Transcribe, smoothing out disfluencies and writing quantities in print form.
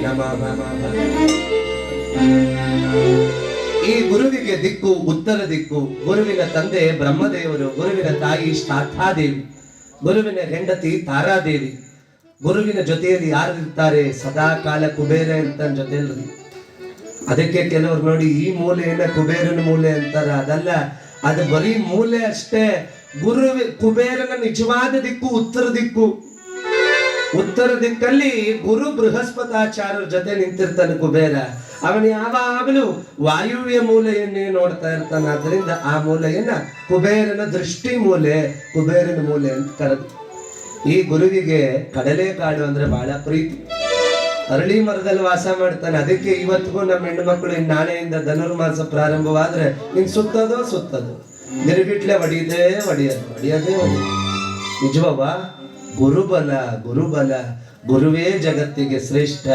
ನಮಃ. ಈ ಗುರುವಿಗೆ ದಿಕ್ಕು ಉತ್ತರ ದಿಕ್ಕು. ಗುರುವಿನ ತಂದೆ ಬ್ರಹ್ಮದೇವರು, ಗುರುವಿನ ತಾಯಿ ಶಾರದಾದೇವಿ, ಗುರುವಿನ ಹೆಂಡತಿ ತಾರಾದೇವಿ. ಗುರುವಿನ ಜೊತೆಯಲ್ಲಿ ಯಾರು ಇರ್ತಾರೆ? ಸದಾ ಕಾಲ ಕುಬೇರ ಇರ್ತಾನೆ ಜೊತೆಯಲ್ಲಿ. ಅದಕ್ಕೆ ಕೆಲವರು ನೋಡಿ ಈ ಮೂಲೆಯನ್ನ ಕುಬೇರನ ಮೂಲೆ ಅಂತಾರ. ಅದಲ್ಲ, ಅದು ಬರೀ ಮೂಲೆ ಅಷ್ಟೇ. ಕುಬೇರನ ನಿಜವಾದ ದಿಕ್ಕು ಉತ್ತರ ದಿಕ್ಕು. ಉತ್ತರ ದಿಕ್ಕಲ್ಲಿ ಗುರು ಬೃಹಸ್ಪತಾಚಾರ್ಯರ ಜೊತೆ ನಿಂತಿರ್ತಾನೆ ಕುಬೇರ. ಅವನು ಯಾವಾಗಲೂ ವಾಯುವ್ಯ ಮೂಲೆಯನ್ನೇ ನೋಡ್ತಾ ಇರ್ತಾನೆ. ಆದ್ರಿಂದ ಆ ಮೂಲೆಯನ್ನ ಕುಬೇರನ ದೃಷ್ಟಿ ಮೂಲೆ, ಕುಬೇರನ ಮೂಲೆ ಅಂತ ಕರೆದು. ಈ ಗುರುವಿಗೆ ಕಡಲೆಕಾಳು ಅಂದ್ರೆ ಬಹಳ ಪ್ರೀತಿ. ಅರಳಿ ಮರದಲ್ಲಿ ವಾಸ ಮಾಡ್ತಾನೆ. ಅದಕ್ಕೆ ಇವತ್ತಿಗೂ ನಮ್ಮ ಹೆಣ್ಣು ಮಕ್ಕಳು ನಾಳೆಯಿಂದ ಧನುರ್ಮಾಸ ಪ್ರಾರಂಭವಾದ್ರೆ ನಿನ್ ಸುತ್ತೋದು ನಿರ್ಬಿಟ್ಲೆ ಹೊಡಿಯೋದೇ ಹೊಡಿಯೋದು. ನಿಜವವ ಗುರುಬಲ ಗುರುಬಲ. ಗುರುವೇ ಜಗತ್ತಿಗೆ ಶ್ರೇಷ್ಠ.